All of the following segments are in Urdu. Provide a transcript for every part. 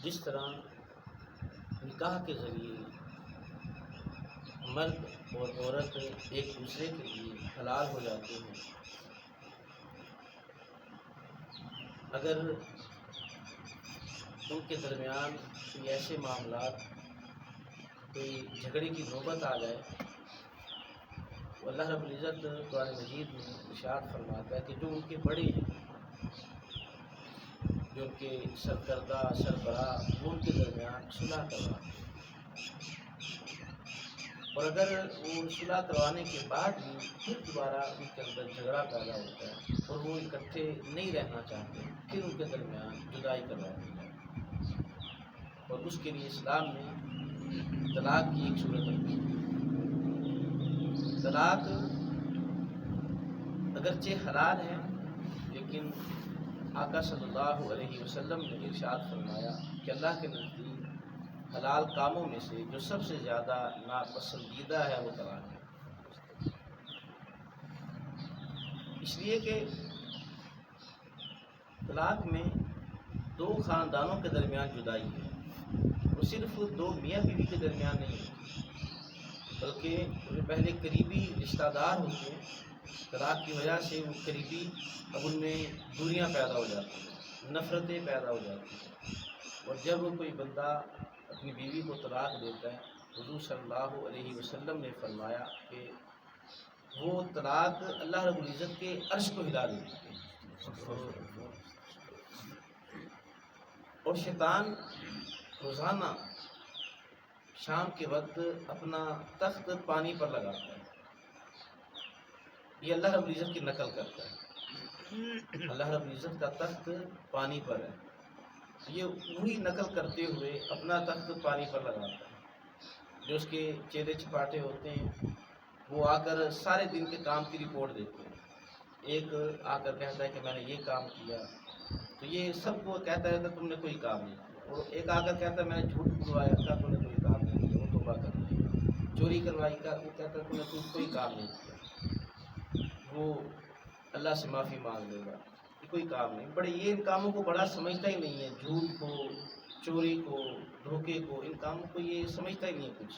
جس طرح نکاح کے ذریعے مرد اور عورت ایک دوسرے کے لیے حلال ہو جاتے ہیں، اگر ان کے درمیان کوئی ایسے معاملات، کوئی جھگڑے کی نوبت آ جائے، تو اللہ رب العزت قرآن مجید میں ارشاد فرماتا ہے کہ جو ان کے بڑے ہیں، جو ان کے سرکردہ سربراہ، وہ ان کے درمیان صلح کرواتے ہیں، اور اگر وہ صلح کروانے کے بعد بھی پھر دوبارہ ان کے اندر جھگڑا پیدا ہوتا ہے اور وہ اکٹھے نہیں رہنا چاہتے، پھر ان کے درمیان جدائی کروا دی جاتی ہے، اور اس کے لیے اسلام نے طلاق کی ایک صورت رکھی ہے۔ طلاق اگرچہ حلال ہے، لیکن آقا صلی اللہ علیہ وسلم نے ارشاد فرمایا کہ اللہ کے نزدیک حلال کاموں میں سے جو سب سے زیادہ ناپسندیدہ ہے وہ طلاق ہے، اس لیے کہ طلاق میں دو خاندانوں کے درمیان جدائی ہے، وہ صرف دو میاں بیوی کے درمیان نہیں ہوتی، بلکہ جو پہلے قریبی رشتہ دار ہوتے ہیں، طلاق کی وجہ سے وہ قریبی، اب ان میں دوریاں پیدا ہو جاتی ہیں، نفرتیں پیدا ہو جاتی ہیں، اور جب کوئی بندہ اپنی بیوی کو طلاق دیتا ہے، حضور صلی اللہ علیہ وسلم نے فرمایا کہ وہ طلاق اللہ رب العزت کے عرش کو ہلا دیتی ہے، اور شیطان روزانہ شام کے وقت اپنا تخت پانی پر لگاتا ہے، یہ اللہ رب العزت کی نقل کرتا ہے، اللہ رب العزت کا تخت پانی پر ہے، یہ وہی نقل کرتے ہوئے اپنا تخت پانی پر لگاتا ہے، جو اس کے چہرے چپاٹے ہوتے ہیں وہ آ کر سارے دن کے کام کی رپورٹ دیتے ہیں، ایک آ کر کہتا ہے کہ میں نے یہ کام کیا، تو یہ سب کو کہتا رہتا تم نے کوئی کام نہیں کیا، اور ایک آ کر کہتا ہے میں نے جھوٹ بلوایا تھا، تم نے کوئی کام نہیں کیا، وہ توبہ کر لیا، چوری کروائی کا، وہ کہتا ہے تم نے کوئی کام نہیں کیا، وہ اللہ سے معافی مانگ لے گا، یہ کوئی کام نہیں، بڑے یہ ان کاموں کو بڑا سمجھتا ہی نہیں ہے، جھوٹ کو، چوری کو، دھوکے کو، ان کاموں کو یہ سمجھتا ہی نہیں ہے کچھ۔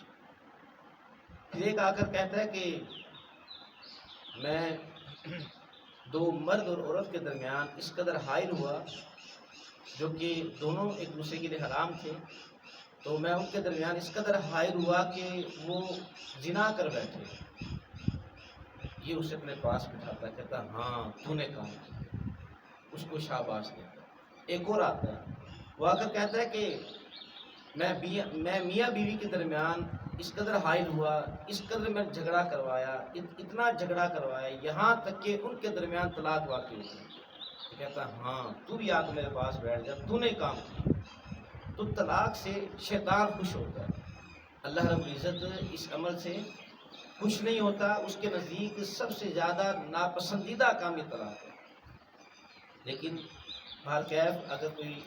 پھر ایک آ کر کہتا ہے کہ میں دو مرد اور عورت کے درمیان اس قدر حائل ہوا جو کہ دونوں ایک دوسرے کے لیے حرام تھے، تو میں ان کے درمیان اس قدر حائل ہوا کہ وہ زنا کر بیٹھے، یہ اسے اپنے پاس بٹھاتا ہے، کہتا ہاں تو نے کام کیا، اس کو شاباش دیتا ہے۔ ایک اور آتا ہے، وہ آ کر کہتا ہے کہ میں میاں بیوی کے درمیان اس قدر حائل ہوا، اس قدر میں جھگڑا کروایا، اتنا جھگڑا کروایا، یہاں تک کہ ان کے درمیان طلاق واقع ہو گئی، تو کہتا ہاں تو بھی آ کے میرے پاس بیٹھ جا، تو نے کام کیا۔ تو طلاق سے شیطان خوش ہوتا ہے، اللہ رب العزت اس عمل سے خوش نہیں ہوتا، اس کے نزدیک سب سے زیادہ ناپسندیدہ کام یہ طلاق ہے۔ لیکن بہرکیف اگر کوئی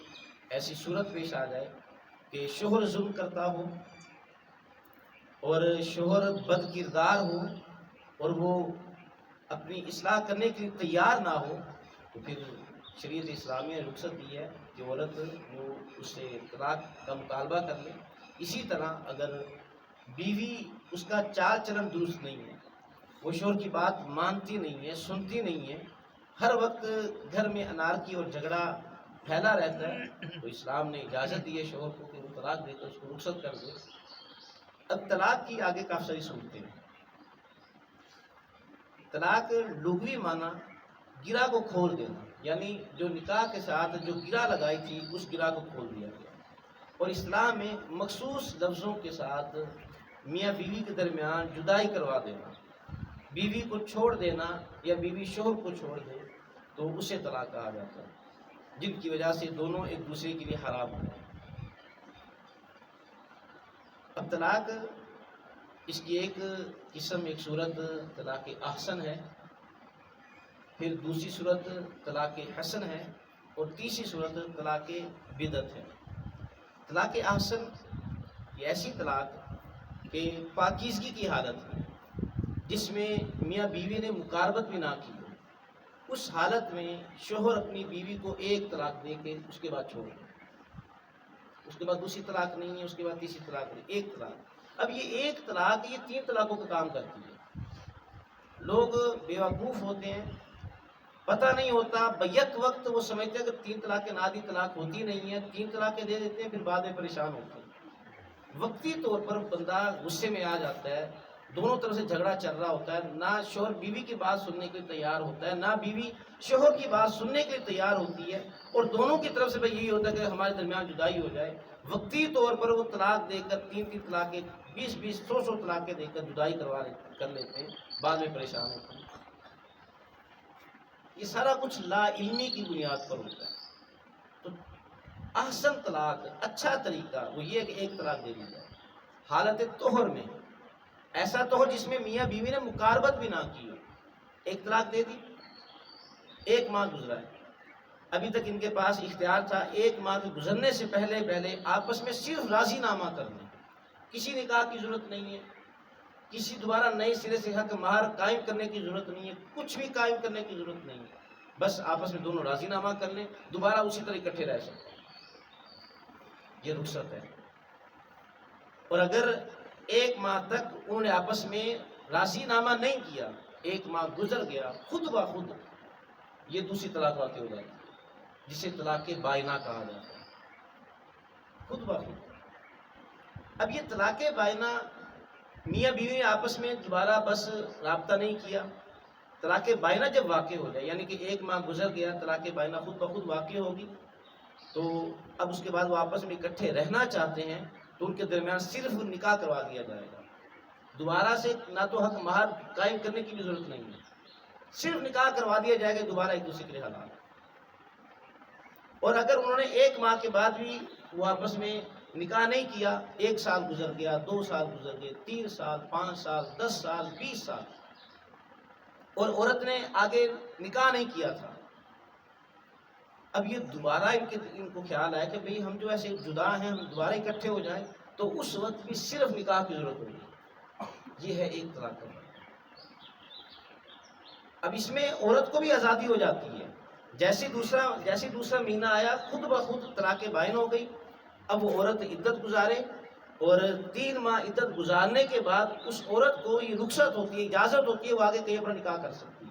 ایسی صورت پیش آ جائے کہ شوہر ظلم کرتا ہو اور شوہر بد کردار ہو اور وہ اپنی اصلاح کرنے کے لیے تیار نہ ہو، تو پھر شریعت اسلامیہ نے رخصت دی ہے کہ عورت وہ اس سے طلاق کا مطالبہ کر لے۔ اسی طرح اگر بیوی اس کا چال چلن درست نہیں ہے، وہ شوہر کی بات مانتی نہیں ہے، سنتی نہیں ہے، ہر وقت گھر میں انارکی اور جھگڑا پھیلا رہتا ہے، تو اسلام نے اجازت دی ہے شوہر کو کہ وہ طلاق دے کر اس کو رخصت کر دے۔ اب طلاق کی آگے کافی ساری صورتیں ہیں۔ طلاق لغوی معنی گرہ کو کھول دینا، یعنی جو نکاح کے ساتھ جو گرہ لگائی تھی اس گرہ کو کھول دیا گیا، اور اسلام میں مخصوص لفظوں کے ساتھ میاں بیوی کے درمیان جدائی کروا دینا، بیوی کو چھوڑ دینا یا بیوی شوہر کو چھوڑ دے تو اسے طلاق کہا جاتا ہے، جن کی وجہ سے دونوں ایک دوسرے کے لیے حرام ہو۔ اب طلاق اس کی ایک قسم، ایک صورت طلاق احسن ہے، پھر دوسری صورت طلاق حسن ہے، اور تیسری صورت طلاق بدعت ہے۔ طلاق احسن یہ ایسی طلاق کہ پاکیزگی کی حالت ہے، جس میں میاں بیوی نے مقاربت بھی نہ کی ہو، اس حالت میں شوہر اپنی بیوی کو ایک طلاق دے کے اس کے بعد چھوڑ دے، اس کے بعد دوسری طلاق نہیں ہے، اس کے بعد تیسری طلاق نہیں، ایک طلاق۔ اب یہ ایک طلاق یہ 3 طلاقوں کا کام کرتی ہے۔ لوگ بیوقوف ہوتے ہیں، پتہ نہیں ہوتا، بیک وقت وہ سمجھتے ہیں کہ 3 طلاقیں نادی طلاق ہوتی نہیں ہے، 3 طلاقیں دے دیتے ہیں، پھر بعد میں پریشان ہوتے ہیں۔ وقتی طور پر بندہ غصے میں آ جاتا ہے، دونوں طرف سے جھگڑا چل رہا ہوتا ہے، نہ شوہر بیوی کی بات سننے کے لیے تیار ہوتا ہے، نہ بیوی شوہر کی بات سننے کے لیے تیار ہوتی ہے، اور دونوں کی طرف سے بھئی یہی ہوتا ہے کہ ہمارے درمیان جدائی ہو جائے۔ وقتی طور پر وہ طلاق دے کر 3 طلاقیں، 20 100 طلاقیں دے کر جدائی کر لیتے ہیں، بعد میں پریشان ہوتے ہیں۔ یہ سارا کچھ لا علمی کی بنیاد پر ہوتا ہے۔ تو احسن طلاق، اچھا طریقہ وہ یہ ہے کہ ایک طلاق دے دی جائے حالت طہر میں، ایسا طہر جس میں میاں بیوی نے مقاربت بھی نہ کی ہو۔ ایک طلاق دے دی، 1 ماہ گزرا ہے، ابھی تک ان کے پاس اختیار تھا 1 ماہ کے گزرنے سے پہلے آپس میں صرف راضی نامہ کر لیں، کسی نکاح کی ضرورت نہیں ہے، کسی دوبارہ نئے سرے سے حق مہر قائم کرنے کی ضرورت نہیں ہے، کچھ بھی قائم کرنے کی ضرورت نہیں ہے، بس آپس میں دونوں راضی نامہ کر لیں، دوبارہ اسی طرح اکٹھے رہ سکتے ہیں، یہ رخصت ہے۔ اور اگر 1 ماہ تک انہوں نے آپس میں راضی نامہ نہیں کیا، 1 ماہ گزر گیا، خود بخود یہ دوسری طلاق واقع ہو جاتی ہے، جسے طلاق بائنہ کہا جاتا ہے، خود بخود۔ اب یہ طلاق بائنہ میاں بیوی نے آپس میں دوبارہ بس رابطہ نہیں کیا، طلاق بائنہ جب واقع ہو جائے، یعنی کہ 1 ماہ گزر گیا، طلاق بائنہ خود بخود واقع ہوگی، تو اب اس کے بعد وہ آپس میں اکٹھے رہنا چاہتے ہیں تو ان کے درمیان صرف نکاح کروا دیا جائے گا، دوبارہ سے نہ تو حق مہر قائم کرنے کی بھی ضرورت نہیں ہے، صرف نکاح کروا دیا جائے گا، دوبارہ ایک دوسرے کے لیے حلال۔ اور اگر انہوں نے 1 ماہ کے بعد بھی وہ آپس میں نکاح نہیں کیا، 1 سال گزر گیا، 2 سال گزر گئے، 3 سال، 5 سال، 10 سال، 20 سال، اور عورت نے آگے نکاح نہیں کیا تھا، اب یہ دوبارہ ان کو خیال آیا کہ بھئی ہم جو ایسے جدا ہیں، ہم دوبارہ اکٹھے ہو جائیں، تو اس وقت بھی صرف نکاح کی ضرورت ہوگی، یہ ہے ایک طلاق کا۔ اب اس میں عورت کو بھی آزادی ہو جاتی ہے، جیسے دوسرا مہینہ آیا خود بخود طلاق بائن ہو گئی، اب وہ عورت عدت گزارے، اور 3 ماہ عدت گزارنے کے بعد اس عورت کو یہ رخصت ہوتی ہے، اجازت ہوتی ہے، وہ آگے کہیں اپنا نکاح کر سکتی ہے،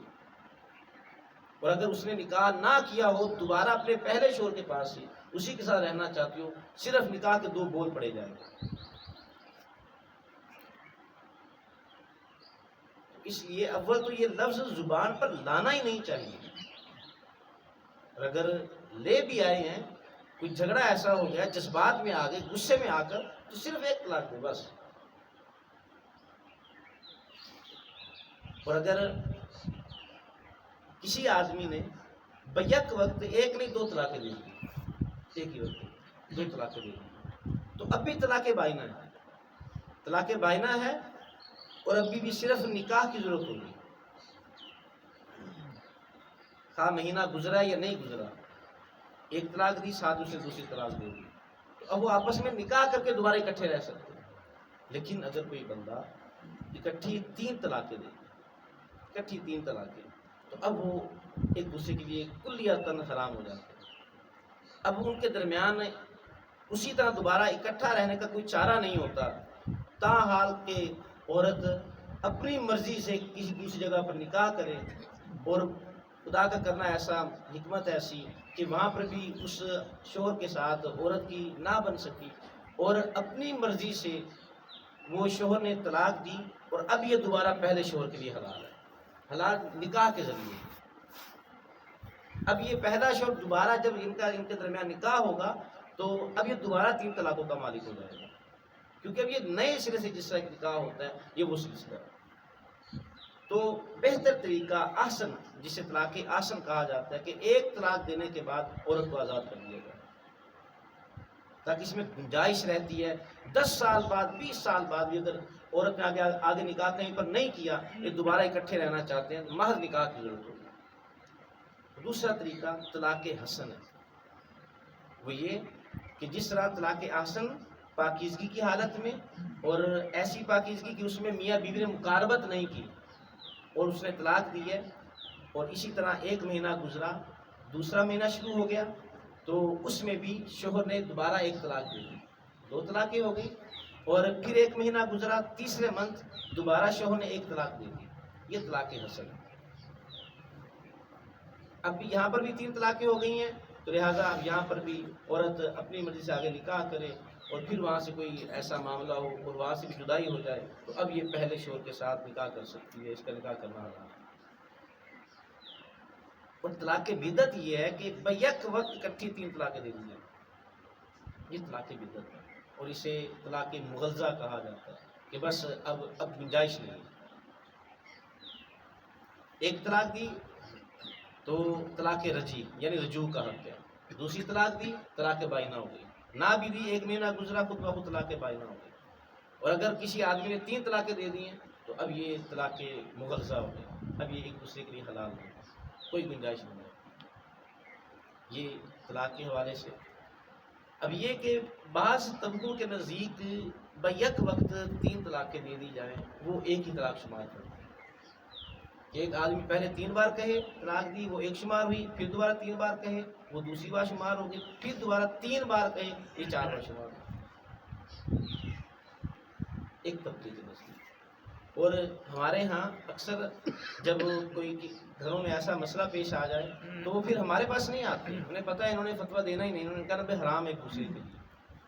اور اگر اس نے نکاح نہ کیا ہو، دوبارہ اپنے پہلے شوہر کے پاس ہی اسی کے ساتھ رہنا چاہتی ہو، صرف نکاح کے 2 بول پڑے جائیں گے۔ اس لیے اول تو یہ لفظ زبان پر لانا ہی نہیں چاہیے، اور اگر لے بھی آئے ہیں، کوئی جھگڑا ایسا ہو گیا، جذبات میں آ گئے، غصے میں آ کر، تو صرف 1 طلاق دے بس۔ اور اگر کسی آدمی نے بیک وقت 1 نہیں 2 طلاقیں دے دی، ایک ہی وقت 2 طلاقیں دے دی، تو اب بھی طلاق بائنہ ہے، طلاق بائنہ ہے، اور ابھی بھی صرف نکاح کی ضرورت ہوگی، خواہ مہینہ گزرا یا نہیں گزرا، 1 طلاق دی، ساتھ اسے دوسری طلاق دے دی، تو اب وہ آپس میں نکاح کر کے دوبارہ اکٹھے رہ سکتے ہیں۔ لیکن اگر کوئی بندہ اکٹھی 3 طلاقیں دے، اکٹھی 3 طلاقیں، تو اب وہ ایک دوسرے کے لیے کلیاتاً حرام ہو جاتے ہیں، اب ان کے درمیان اسی طرح دوبارہ اکٹھا رہنے کا کوئی چارہ نہیں ہوتا، تاحال کہ عورت اپنی مرضی سے کسی دوسری جگہ پر نکاح کرے، اور خدا کا کرنا ایسا، حکمت ایسی کہ وہاں پر بھی اس شوہر کے ساتھ عورت کی نہ بن سکی، اور اپنی مرضی سے وہ شوہر نے طلاق دی، اور اب یہ دوبارہ پہلے شوہر کے لیے حلال ہے، حلال نکاح کے ذریعے۔ اب یہ پہلا شوہر دوبارہ جب ان کے درمیان نکاح ہوگا، تو اب یہ دوبارہ 3 طلاقوں کا مالک ہو جائے گا، کیونکہ اب یہ نئے سرے سے جس طرح نکاح ہوتا ہے، یہ وہ سلسلہ ہے۔ تو بہتر طریقہ احسن، جسے طلاق احسن کہا جاتا ہے، کہ 1 طلاق دینے کے بعد عورت کو آزاد کر دیا جائے، تاکہ اس میں گنجائش رہتی ہے 10 سال بعد، 20 سال بعد بھی اگر عورت نے آگے نکاح کہیں پر نہیں کیا، یہ دوبارہ اکٹھے رہنا چاہتے ہیں، محض نکاح کی ضرورت ہوگی۔ دوسرا طریقہ طلاق حسن ہے، وہ یہ کہ جس طرح طلاق احسن پاکیزگی کی حالت میں، اور ایسی پاکیزگی کہ اس میں میاں بیوی نے مقاربت نہیں کی اور اس نے طلاق دی ہے، اور اسی طرح 1 مہینہ گزرا، دوسرا مہینہ شروع ہو گیا، تو اس میں بھی شوہر نے دوبارہ ایک طلاق دے دی، 2 طلاقیں ہو گئی، اور پھر 1 مہینہ گزرا، تیسرے منتھ دوبارہ شوہر نے ایک طلاق دے دی، یہ طلاق حسن ہے۔ اب یہاں پر بھی 3 طلاقیں ہو گئی ہیں، تو لہٰذا اب یہاں پر بھی عورت اپنی مرضی سے آگے نکاح کرے، اور پھر وہاں سے کوئی ایسا معاملہ ہو اور وہاں سے بھی جدائی ہو جائے، تو اب یہ پہلے شوہر کے ساتھ نکاح کر سکتی ہے، اس کا نکاح کرنا حرام ہے۔ اور طلاق بدعت یہ ہے کہ بیک وقت اکٹھی 3 طلاقیں دے دی جائیں، یہ طلاق بدعت ہے، اور اسے طلاق مغلظہ کہا جاتا ہے کہ بس اب گنجائش نہیں۔ ایک طلاق دی تو طلاق رجعی یعنی رجوع کا حق ہے، دوسری طلاق دی طلاق بائنہ ہو گئی، نہ بھی دی 1 مہینہ گزرا خود بخود طلاق بائنہ ہو گئی۔ اور اگر کسی آدمی نے 3 طلاقیں دے دی ہیں تو اب یہ طلاق مغلظہ ہو گئی، اب یہ ایک دوسرے کے لیے حلال نہیں، کوئی گنجائش نہیں ہے۔ یہ طلاق کے حوالے سے اب یہ کہ بعض طبقوں کے نزدیک بیک وقت 3 طلاقیں دے دی جائیں، وہ ایک ہی طلاق شمار کرتے ہیں۔ ایک آدمی پہلے 3 بار کہے طلاق دی، وہ ایک شمار ہوئی، پھر دوبارہ 3 بار کہے وہ دوسری بار شمار ہوگی، پھر دوبارہ 3 بار کہے یہ 4 بار شمار ہوگی، ایک طبقے کے نزدیک۔ اور ہمارے ہاں اکثر جب کوئی گھروں میں ایسا مسئلہ پیش آ جائے تو وہ پھر ہمارے پاس نہیں آتے، انہیں پتہ ہے انہوں نے فتویٰ دینا ہی نہیں، انہوں نے کہا بھائی حرام ہے ایک دوسرے کے لیے،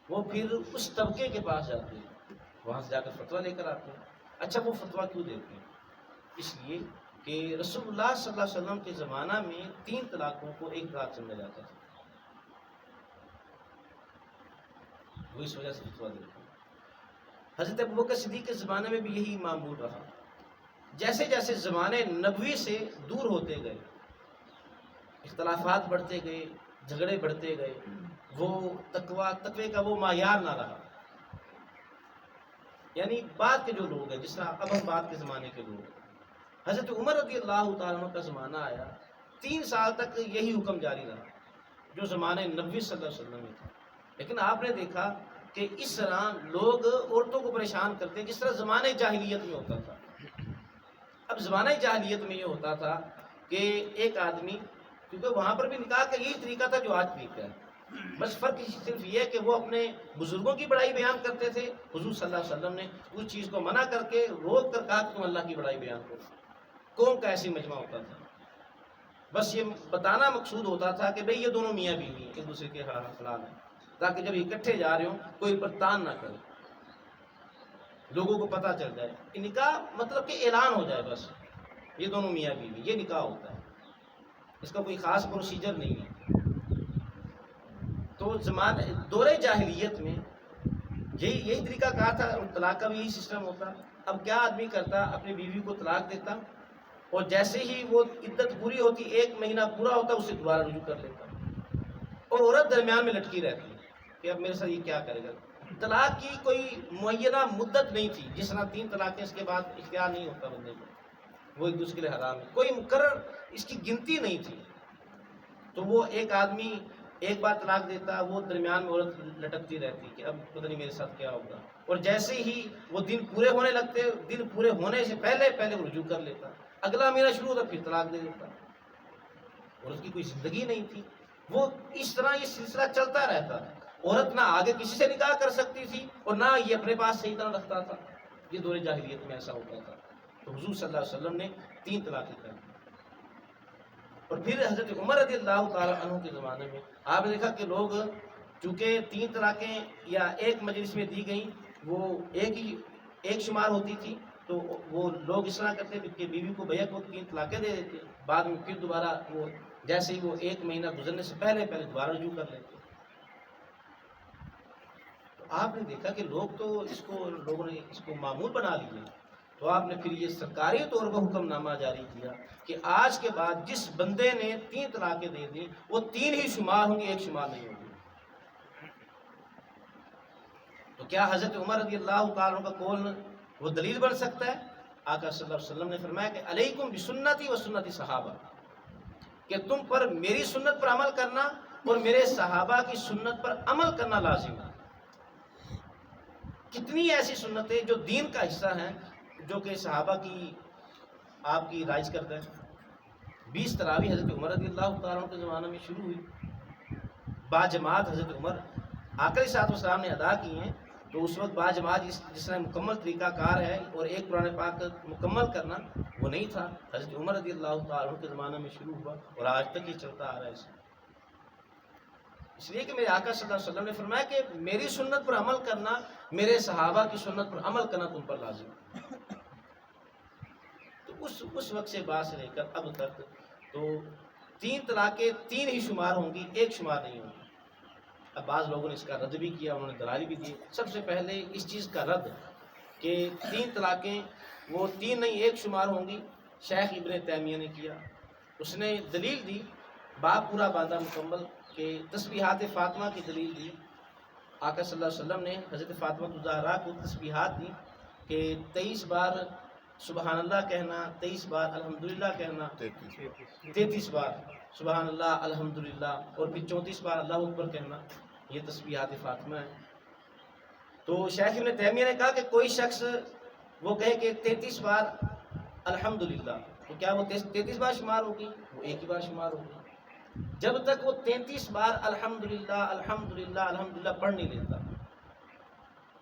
وہ پھر اس طبقے کے پاس جاتے ہیں، وہاں سے جا کر فتویٰ لے کر آتے ہیں۔ اچھا وہ فتویٰ کیوں دیتے ہیں؟ اس لیے کہ رسول اللہ صلی اللہ علیہ وسلم کے زمانہ میں 3 طلاقوں کو ایک طلاق سمجھا جاتا تھا، وہ اس وجہ سے فتویٰ دیتے ہیں۔ حضرت ابوبکر صدیق کے زمانے میں بھی یہی معمول رہا۔ جیسے جیسے زمانے نبوی سے دور ہوتے گئے، اختلافات بڑھتے گئے، جھگڑے بڑھتے گئے، وہ تقوی کا وہ معیار نہ رہا۔ یعنی بعد کے جو لوگ ہیں، جس طرح اب ہم بعد کے زمانے کے لوگ ہیں، حضرت عمر رضی اللہ تعالیٰ عنہ کا زمانہ آیا، 3 سال تک یہی حکم جاری رہا جو زمانے نبوی صلی اللہ علیہ وسلم میں تھا۔ لیکن آپ نے دیکھا کہ اس طرح لوگ عورتوں کو پریشان کرتے ہیں جس طرح زمانے جاہلیت میں ہوتا تھا۔ اب زمانہ جاہلیت میں یہ ہوتا تھا کہ ایک آدمی، کیونکہ وہاں پر بھی نکاح کا یہی طریقہ تھا جو آج طریقہ ہے، بس فرق صرف یہ ہے کہ وہ اپنے بزرگوں کی بڑائی بیان کرتے تھے، حضور صلی اللہ علیہ وسلم نے اس چیز کو منع کر کے روک کر کہا کہ تم اللہ کی بڑائی بیان کرو۔ قوم کا ایسے مجمع ہوتا تھا، بس یہ بتانا مقصود ہوتا تھا کہ بھئی یہ دونوں میاں بیوی ایک دوسرے کے حلال ہیں، تاکہ جب اکٹھے جا رہے ہوں کوئی پر تان نہ کرے، لوگوں کو پتہ چل جائے۔ نکاح مطلب کہ اعلان ہو جائے، بس یہ دونوں میاں بیوی، یہ نکاح ہوتا ہے، اس کا کوئی خاص پروسیجر نہیں ہے۔ تو دور جاہلیت میں یہی طریقہ کہا تھا، اور طلاق کا بھی یہی سسٹم ہوتا۔ اب کیا آدمی کرتا، اپنی بیوی کو طلاق دیتا، اور جیسے ہی وہ عدت پوری ہوتی، 1 مہینہ پورا ہوتا، اسے دوبارہ رجوع کر لیتا، اور عورت درمیان میں لٹکی رہتی کہ اب میرے ساتھ یہ کیا کرے گا۔ طلاق کی کوئی معینہ مدت نہیں تھی، جس طرح 3 طلاقیں اس کے بعد اختیار نہیں ہوتا بندے کو، وہ ایک دوسرے کے لیے حرام ہے، کوئی مقرر اس کی گنتی نہیں تھی۔ تو وہ ایک آدمی ایک بار طلاق دیتا، وہ درمیان میں عورت لٹکتی رہتی کہ اب پتہ نہیں میرے ساتھ کیا ہوگا، اور جیسے ہی وہ دن پورے ہونے لگتے، دن پورے ہونے سے پہلے وہ رجوع کر لیتا، اگلا مہینہ شروع ہوتا پھر طلاق دے دیتا، اور اس کی کوئی زندگی نہیں تھی۔ وہ اس طرح یہ سلسلہ چلتا رہتا، عورت نہ آگے کسی سے نکاح کر سکتی تھی اور نہ یہ اپنے پاس صحیح طرح رکھتا تھا، یہ دور جاہلیت میں ایسا ہوتا تھا۔ تو حضور صلی اللہ علیہ وسلم نے 3 طلاقیں کر دی۔ اور پھر حضرت عمر رضی اللہ تعالیٰ عنہ کے زمانے میں آپ نے دیکھا کہ لوگ چونکہ 3 طلاقیں یا ایک مجلس میں دی گئیں، وہ ایک شمار ہوتی تھی، تو وہ لوگ اس طرح کرتے کہ بیوی کو بیک وقت 3 طلاقیں دے دیتے، بعد میں پھر دوبارہ وہ جیسے ہی وہ 1 مہینہ گزرنے سے پہلے دوبارہ رجوع کر لیتے۔ تو آپ نے دیکھا کہ لوگوں نے اس کو معمول بنا لیا، تو آپ نے پھر یہ سرکاری طور پر حکم نامہ جاری کیا کہ آج کے بعد جس بندے نے 3 طلاقیں دے دی وہ 3 ہی شمار ہوں گی، 1 شمار نہیں ہوگی۔ تو کیا حضرت عمر رضی اللہ تعالیٰ عنہ کا قول وہ دلیل بن سکتا ہے؟ آقا صلی اللہ علیہ وسلم نے فرمایا کہ علیکم بسنتی و سنتی صحابہ، کہ تم پر میری سنت پر عمل کرنا اور میرے صحابہ کی سنت پر عمل کرنا لازم ہے۔ کتنی ایسی سنتیں جو دین کا حصہ ہیں جو کہ صحابہ کی آپ کی رائج کرتے ہیں۔ 20 تراویح حضرت عمر رضی اللہ تعالیٰ عنہ کے زمانے میں شروع ہوئی، باجماعت حضرت عمر آقا صاحب السلام نے ادا کی ہیں، تو اس وقت باجماعت جس نے مکمل طریقہ کار ہے اور ایک قرآن پاک مکمل کرنا وہ نہیں تھا، حضرت عمر رضی اللہ تعالیٰ عنہ کے زمانہ میں شروع ہوا اور آج تک یہ چلتا آ رہا ہے۔ اس لیے کہ میرے آقا صلی اللہ علیہ وسلم نے فرمایا کہ میری سنت پر عمل کرنا میرے صحابہ کی سنت پر عمل کرنا تم پر لازم ہے۔ تو اس وقت سے بات سے لے کر اب تک تو 3 طلاقیں 3 ہی شمار ہوں گی، ایک شمار نہیں ہوگی۔ اب بعض لوگوں نے اس کا رد بھی کیا، انہوں نے دلائل بھی دی۔ سب سے پہلے اس چیز کا رد کہ 3 طلاقیں وہ 3 نہیں ایک شمار ہوں گی، شیخ ابن تیمیہ نے کیا۔ اس نے دلیل دی، باب پورا باندھا مکمل، کہ تسبیحات فاطمہ کی دلیل دی۔ آقا صلی اللہ علیہ وسلم نے حضرت فاطمہ الزہرا کو تسبیحات دی کہ 23 بار سبحان اللہ کہنا، 23 بار الحمدللہ کہنا، 33 بار سبحان اللہ الحمدللہ، اور پھر 34 بار اللہ اکبر کہنا، یہ تسبیحات فاطمہ ہے۔ تو شیخ ابن تیمیہ نے کہا کہ کوئی شخص وہ کہے کہ 33 بار الحمدللہ، تو کیا وہ 33 بار شمار ہوگی؟ وہ ایک ہی بار شمار ہوگی۔ جب تک وہ 33 بار الحمدللہ الحمدللہ الحمدللہ پڑھ نہیں لیتا،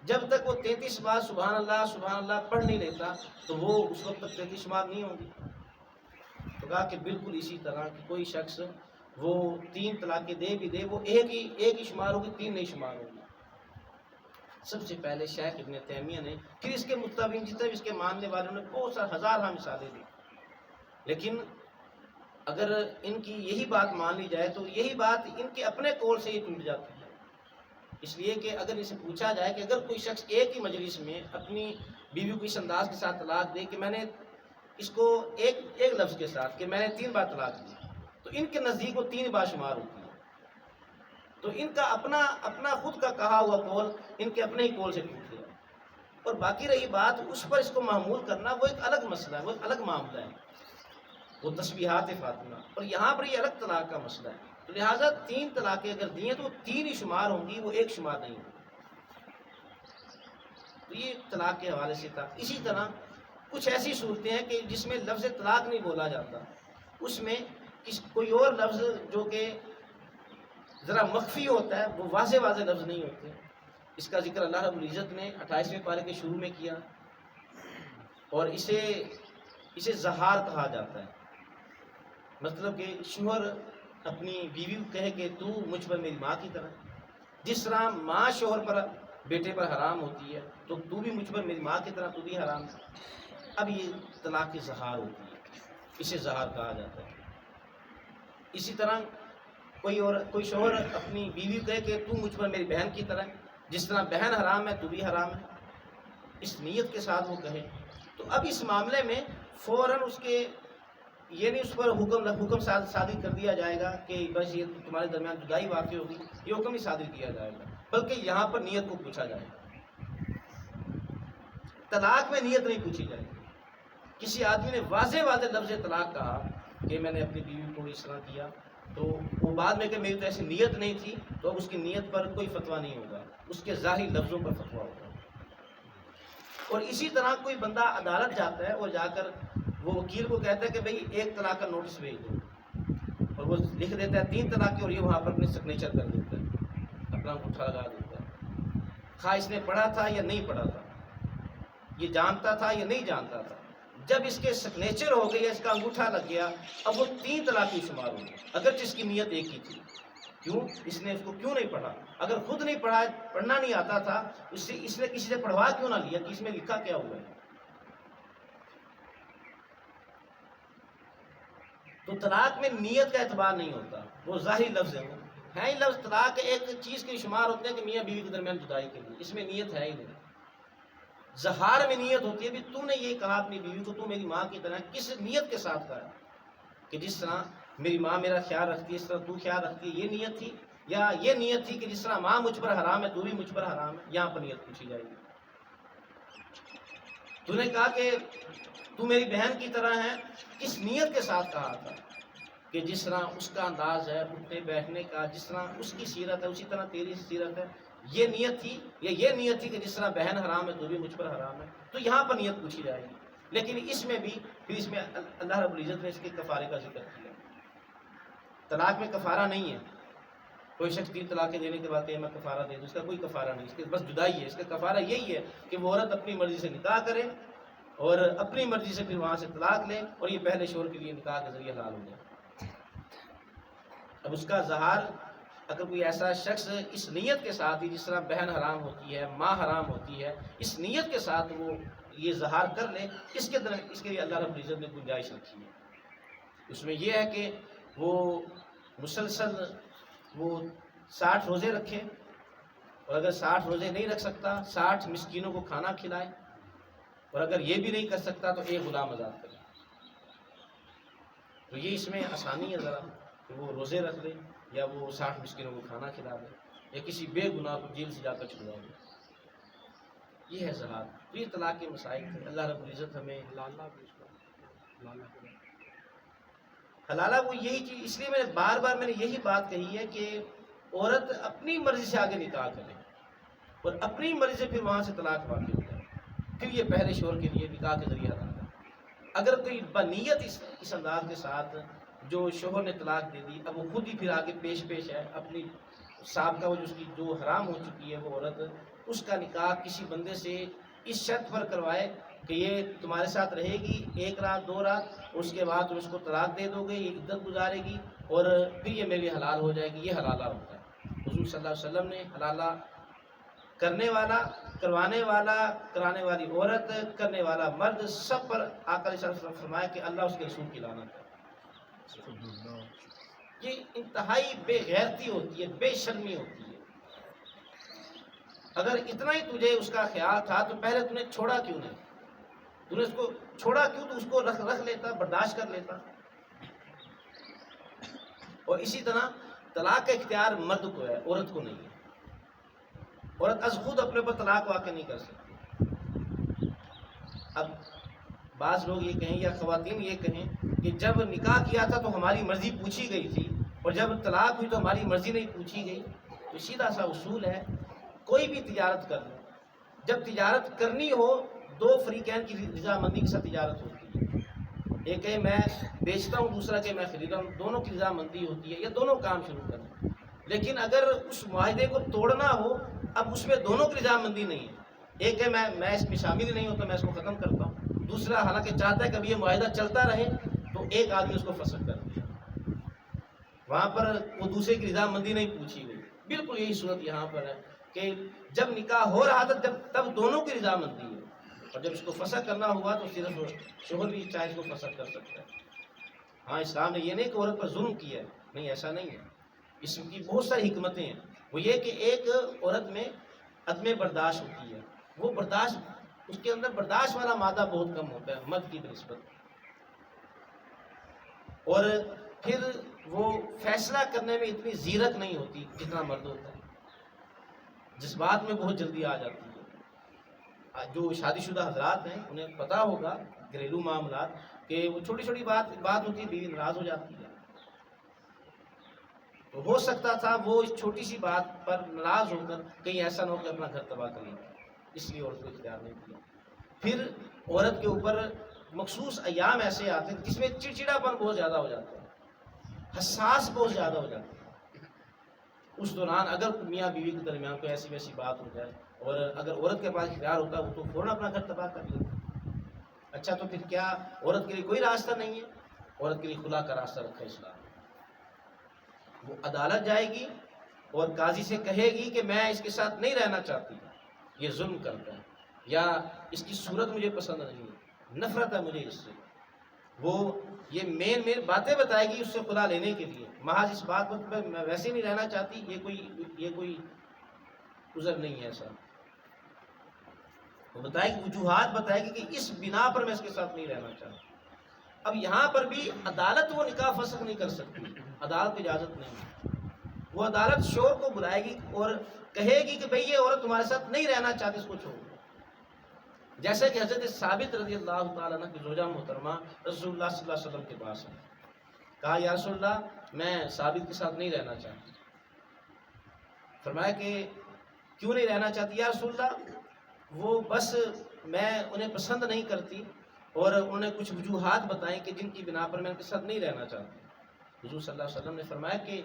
جب تک وہ 33 بار سبحان اللہ پڑھ نہیں لیتا، تو وہ اس وقت تک 33 شمار نہیں ہوگی۔ تو کہا کہ بالکل اسی طرح کہ کوئی شخص وہ 3 طلاقیں دے بھی دے، وہ ایک ہی شمار ہوگی، 3 نہیں شمار ہوگی۔ سب سے پہلے شیخ ابن تیمیہ نے، پھر اس کے متبعین جتنے بھی اس کے ماننے والوں نے بہت سارے ہزارہ مثالیں دی، لیکن اگر ان کی یہی بات مان لی جائے تو یہی بات ان کے اپنے قول سے ہی ٹوٹ جاتی ہے۔ اس لیے کہ اگر اسے پوچھا جائے کہ اگر کوئی شخص ایک ہی مجلس میں اپنی بیوی کو اس انداز کے ساتھ طلاق دے کہ میں نے اس کو ایک لفظ کے ساتھ کہ میں نے 3 بار طلاق دی، تو ان کے نزدیک وہ 3 بار شمار ہوتی ہے۔ تو ان کا اپنا خود کا کہا ہوا قول ان کے اپنے ہی قول سے ٹوٹ گیا، اور باقی رہی بات اس پر اس کو معمول کرنا، وہ ایک الگ مسئلہ ہے، وہ ایک الگ معاملہ ہے، وہ تسبیحات فاطمہ، اور یہاں پر یہ الگ طلاق کا مسئلہ ہے۔ تو لہٰذا 3 طلاقیں اگر دی ہیں تو وہ 3 ہی شمار ہوں گی، وہ ایک شمار نہیں ہوگی۔ تو یہ طلاق کے حوالے سے تھا۔ اسی طرح کچھ ایسی صورتیں ہیں کہ جس میں لفظ طلاق نہیں بولا جاتا، اس میں کوئی اور لفظ جو کہ ذرا مخفی ہوتا ہے، وہ واضح لفظ نہیں ہوتے۔ اس کا ذکر اللہ رب العزت نے 28ویں پارے کے شروع میں کیا، اور اسے زہار کہا جاتا ہے۔ مطلب کہ شوہر اپنی بیوی کو کہے کہ تو مجھ پر میری ماں کی طرح، جس طرح ماں شوہر پر بیٹے پر حرام ہوتی ہے، تو بھی مجھ پر میری ماں کی طرح تو بھی حرام ہے۔ اب یہ طلاق کی زہار ہوتی ہے، اسے زہار کہا جاتا ہے۔ اسی طرح کوئی شوہر اپنی بیوی کو کہے کہ تو مجھ پر میری بہن کی طرح، جس طرح بہن حرام ہے تو بھی حرام ہے، اس نیت کے ساتھ وہ کہے، تو اب اس معاملے میں فوراً اس کے یہ نہیں اس پر حکم صادر کر دیا جائے گا کہ بس یہ تمہارے درمیان جدائی واقع ہوگی، یہ حکم ہی صادر کیا جائے گا، بلکہ یہاں پر نیت کو پوچھا جائے گا۔ طلاق میں نیت نہیں پوچھی جائے گی۔ کسی آدمی نے واضح لفظ طلاق کہا کہ میں نے اپنی بیوی کو اس طرح کیا، تو وہ بعد میں کہ میری تو ایسی نیت نہیں تھی، تو اب اس کی نیت پر کوئی فتویٰ نہیں ہوگا، اس کے ظاہری لفظوں پر فتویٰ ہوگا۔ اور اسی طرح کوئی بندہ عدالت جاتا ہے اور جا کر وہ وکیل کو کہتا ہے کہ بھئی 1 طلاق کا نوٹس بھیج دو، اور وہ لکھ دیتا ہے 3 طلاقیں، اور یہ وہاں پر اپنے سگنیچر کر دیتا ہے، اپنا انگوٹھا لگا دیتا ہے، خواہ اس نے پڑھا تھا یا نہیں پڑھا تھا، یہ جانتا تھا یا نہیں جانتا تھا۔ جب اس کے سگنیچر ہو گئی، اس کا انگوٹھا لگ گیا، اب وہ 3 طلاقیں شمار ہو گئی، اگرچہ اس کی نیت ایک ہی تھی۔ کیوں؟ اس نے اس کو کیوں نہیں پڑھا؟ اگر خود نہیں پڑھنا نہیں آتا تھا، اس نے کسی سے پڑھوا کیوں نہ لیا کہ اس میں لکھا کیا ہوا ہے؟ تو طلاق میں نیت کا اعتبار نہیں ہوتا، وہ ظاہری لفظ ہے، وہ ہے ہی لفظ۔ طلاق ایک چیز کے شمار ہوتے ہیں کہ میاں بیوی کے درمیان جدائی کے لیے، اس میں نیت ہے ہی نہیں۔ زہار میں نیت ہوتی ہے، بھی تو نے یہ کہا اپنی بیوی کو تو میری ماں کی طرح، کس نیت کے ساتھ کہا کہ جس طرح میری ماں میرا خیال رکھتی ہے اس طرح تو خیال رکھتی ہے، یہ نیت تھی؟ یا یہ نیت تھی کہ جس طرح ماں مجھ پر حرام ہے تو بھی مجھ پر حرام ہے؟ یہاں پر نیت پوچھی جائے گی۔ تو نے کہا کہ تو میری بہن کی طرح ہے، کس نیت کے ساتھ کہا تھا؟ کہ جس طرح اس کا انداز ہے اٹھنے بیٹھنے کا، جس طرح اس کی سیرت ہے اسی طرح تیری سیرت ہے، یہ نیت تھی؟ یا یہ نیت تھی کہ جس طرح بہن حرام ہے تو بھی مجھ پر حرام ہے؟ تو یہاں پر نیت پوچھی جائے گی۔ لیکن اس میں بھی پھر اس میں اللہ رب العزت نے اس کے کفارے کا ذکر کیا۔ طلاق میں کفارہ نہیں ہے، کوئی شخص 3 طلاقیں دینے کے بعد کہ میں کفارہ دے دوں، اس کا کوئی کفارہ نہیں، اس کے بس جدائی ہے۔ اس کا کفارہ یہی ہے کہ وہ عورت اپنی مرضی سے نکاح کرے اور اپنی مرضی سے پھر وہاں سے طلاق لے، اور یہ پہلے شوہر کے لیے نکاح کے ذریعے حلال ہو جائے۔ اب اس کا ظہار اگر کوئی ایسا شخص اس نیت کے ساتھ ہی، جس طرح بہن حرام ہوتی ہے، ماں حرام ہوتی ہے، اس نیت کے ساتھ وہ یہ ظہار کر لے، اس کے لیے اللہ رب العزت نے گنجائش رکھی ہے۔ اس میں یہ ہے کہ وہ مسلسل وہ 60 روزے رکھے، اور اگر 60 روزے نہیں رکھ سکتا 60 مسکینوں کو کھانا کھلائے، اور اگر یہ بھی نہیں کر سکتا تو ایک غلام آزاد کرے۔ تو یہ اس میں آسانی ہے ذرا کہ وہ روزے رکھ لے، یا وہ 60 مسکینوں کو کھانا کھلا دے، یا کسی بے گناہ کو جیل سے جا کر چھڑوا دے۔ یہ ہے زہار۔ تو یہ طلاق کے مسائل تھے۔ اللہ رب العزت ہمیں حلالہ وہ یہی چیز، اس لیے میں نے بار میں نے یہی بات کہی ہے کہ عورت اپنی مرضی سے آگے نکاح کرے اور اپنی مرضی سے پھر وہاں سے طلاق واقع ہو جائے، پھر یہ پہلے شوہر کے لیے نکاح کے ذریعہ حلال ہے۔ اگر کوئی بنیت اس انداز کے ساتھ جو شوہر نے طلاق دے دی، اب وہ خود ہی پھر آگے پیش ہے اپنی سابقہ وہ جو حرام ہو چکی ہے وہ عورت، اس کا نکاح کسی بندے سے اس شرط پر کروائے کہ یہ تمہارے ساتھ رہے گی 1 رات 2 رات، اس کے بعد تم اس کو طلاق دے دو گے، یہ عدت گزارے گی اور پھر یہ میرے لیے حلال ہو جائے گی، یہ حلالہ ہوتا ہے۔ حضور صلی اللہ علیہ وسلم نے حلالہ کرنے والا، کروانے والا، کرانے والی عورت، کرنے والا مرد، سب پر آقا علیہ السلام فرمایا کہ اللہ اس کے رسول کی لعنت ہے۔ یہ انتہائی بے غیرتی ہوتی ہے، بے شرمی ہوتی ہے۔ اگر اتنا ہی تجھے اس کا خیال تھا تو پہلے تُو نے چھوڑا کیوں نہیں؟ تو نے اس کو چھوڑا کیوں؟ تو اس کو رکھ لیتا، برداشت کر لیتا۔ اور اسی طرح طلاق کا اختیار مرد کو ہے، عورت کو نہیں ہے۔ عورت از خود اپنے پر طلاق واقع نہیں کر سکتی۔ اب بعض لوگ یہ کہیں یا خواتین یہ کہیں کہ جب نکاح کیا تھا تو ہماری مرضی پوچھی گئی تھی، اور جب طلاق ہوئی تو ہماری مرضی نہیں پوچھی گئی۔ تو سیدھا سا اصول ہے، کوئی بھی تجارت کر لو، جب تجارت کرنی ہو 2 فریقین کی رضامندی کے ساتھ تجارت ہوتی ہے۔ ایک ہے میں بیچتا ہوں، دوسرا کہ میں خریدا ہوں، دونوں کی رضامندی ہوتی ہے، یا دونوں کام شروع کریں۔ لیکن اگر اس معاہدے کو توڑنا ہو، اب اس میں دونوں کی رضامندی نہیں ہے۔ ایک ہے میں اس میں شامل ہی نہیں ہوتا، میں اس کو ختم کرتا ہوں، دوسرا حالانکہ چاہتا ہے کہ یہ معاہدہ چلتا رہے، تو ایک آدمی اس کو فسخ کر دیا، وہاں پر وہ دوسرے کی رضامندی نہیں پوچھی گئی۔ بالکل یہی صورت یہاں پر ہے کہ جب نکاح ہو رہا تھا تب دونوں کی رضامندی ہے، اور جب اس کو فسخ کرنا ہوا تو صرف شوہر بھی چاہے اس کو فسخ کر سکتا ہے۔ ہاں، اسلام نے یہ نہیں کہ عورت پر ظلم کیا ہے، نہیں، ایسا نہیں ہے۔ اس کی بہت ساری حکمتیں ہیں۔ وہ یہ کہ ایک عورت میں عدم برداشت ہوتی ہے، وہ برداشت، اس کے اندر برداشت والا مادہ بہت کم ہوتا ہے مرد کی بنسبت، اور پھر وہ فیصلہ کرنے میں اتنی زیرک نہیں ہوتی جتنا مرد ہوتا ہے، جذبات میں بہت جلدی آ جاتی ہے۔ جو شادی شدہ حضرات ہیں انہیں پتہ ہوگا گھریلو معاملات کہ وہ چھوٹی چھوٹی بات ہوتی ہے، بیوی ناراض ہو جاتی ہے، تو ہو سکتا تھا وہ اس چھوٹی سی بات پر ناراض ہو کر کہیں ایسا نہ ہو کہ اپنا گھر تباہ کر لیں، اس لیے عورت کو اختیار نہیں دیا۔ پھر عورت کے اوپر مخصوص ایام ایسے آتے ہیں جس میں چڑچڑا پن بہت زیادہ ہو جاتا ہے، حساس بہت زیادہ ہو جاتا ہے۔ اس دوران اگر میاں بیوی کے درمیان کوئی ایسی ویسی بات ہو جائے، اور اگر عورت کے پاس اختیار ہوتا ہے وہ تو فوراً اپنا گھر تباہ کر لیتا۔ اچھا، تو پھر کیا عورت کے لیے کوئی راستہ نہیں ہے؟ عورت کے لیے خلا کا راستہ رکھا ہے اسلام۔ وہ عدالت جائے گی اور قاضی سے کہے گی کہ میں اس کے ساتھ نہیں رہنا چاہتی، یہ ظلم کرتا ہے، یا اس کی صورت مجھے پسند نہیں ہے، نفرت ہے مجھے اس سے۔ وہ یہ مین باتیں بتائے گی اس سے خلا لینے کے لیے، محض اس بات پر میں ویسے نہیں رہنا چاہتی، یہ کوئی عذر نہیں ہے ایسا۔ وہ بتائے گی، وجوہات بتائے گی کہ اس بنا پر میں اس کے ساتھ نہیں رہنا چاہتی۔ اب یہاں پر بھی عدالت وہ نکاح فسخ نہیں کر سکتی، عدالت کی اجازت نہیں۔ وہ عدالت شوہر کو بلائے گی اور کہے گی کہ بھئی یہ عورت تمہارے ساتھ نہیں رہنا چاہتی، اس کو چھوڑ دو۔ جیسے کہ حضرت ثابت رضی اللہ تعالیٰ عنہ کی زوجہ محترمہ رسول اللہ صلی اللہ علیہ وسلم کے پاس ہے، کہا یا رسول اللہ میں ثابت کے ساتھ نہیں رہنا چاہتی۔ فرمایا کہ کیوں نہیں رہنا چاہتی یا رسول اللہ؟ وہ بس میں انہیں پسند نہیں کرتی، اور انہوں نے کچھ وجوہات بتائیں کہ جن کی بنا پر میں ان کے ساتھ نہیں رہنا چاہتی۔ حضور صلی اللہ علیہ وسلم نے فرمایا کہ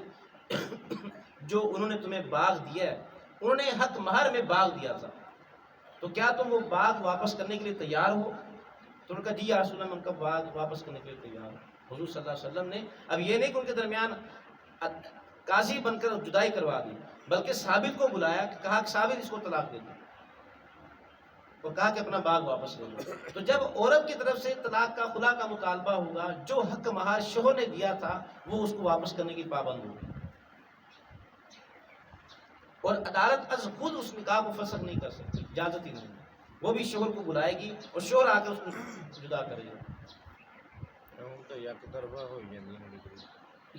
جو انہوں نے تمہیں باغ دیا ہے، انہوں نے حق مہر میں باغ دیا تھا، تو کیا تم وہ باغ واپس کرنے کے لیے تیار ہو؟ تو انہوں نے کہا جی یا رسول اللہ، میں ان کا باغ واپس کرنے کے لیے تیار ہوں۔ حضور صلی اللہ علیہ وسلم نے اب یہ نہیں کہ ان کے درمیان قاضی بن کر جدائی کروا دی، بلکہ ثابت کو بلایا، کہ کہا کہ ثابت اس کو طلاق دے دو، اور کہا کہ اپنا باغ واپس لے لو۔ تو جب عورت کی طرف سے طلاق کا خلا کا مطالبہ ہوگا، جو حق مہر شوہر نے دیا تھا وہ اس کو واپس کرنے کی پابند ہوگی، اور عدالت از خود اس نکاح کو فسخ نہیں کر سکتی، اجازت ہی نہیں، وہ بھی شوہر کو بلائے گی اور شوہر آ کے اس کو جدا کرے گا۔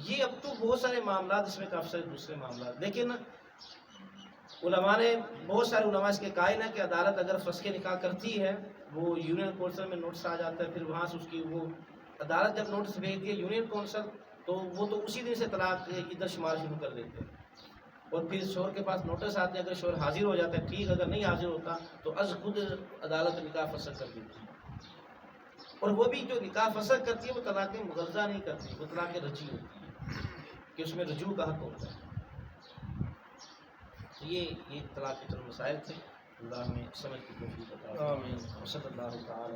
یہ اب تو بہت سارے معاملات اس میں، کافی سارے دوسرے معاملات، لیکن علماء نے، بہت سارے علماء اس کے قائل ہیں کہ عدالت اگر فسخ نکاح کرتی ہے، وہ یونین کونسل میں نوٹس آ جاتا ہے، پھر وہاں سے اس کی وہ عدالت جب نوٹس بھیجتی ہے یونین کونسل، تو وہ تو اسی دن سے طلاق ادھر شمار شروع کر دیتے ہیں، اور پھر شوہر کے پاس نوٹس آتے ہیں، اگر شوہر حاضر ہو جاتا ہے ٹھیک، اگر نہیں حاضر ہوتا تو از خود عدالت نکاح فسخ کر دیتی ہے۔ اور وہ بھی جو نکاح فسخ کرتی ہے وہ طلاق مغلظہ نہیں کرتی، وہ طلاق رجعی ہوتی ہے، کہ اس میں رجوع کا حق ہوتا ہے۔ تو یہ طلاق کے چند مسائل تھے، اللہ ہمیں سمجھ کی توفیق عطا فرمائے۔ صلی اللہ تعالی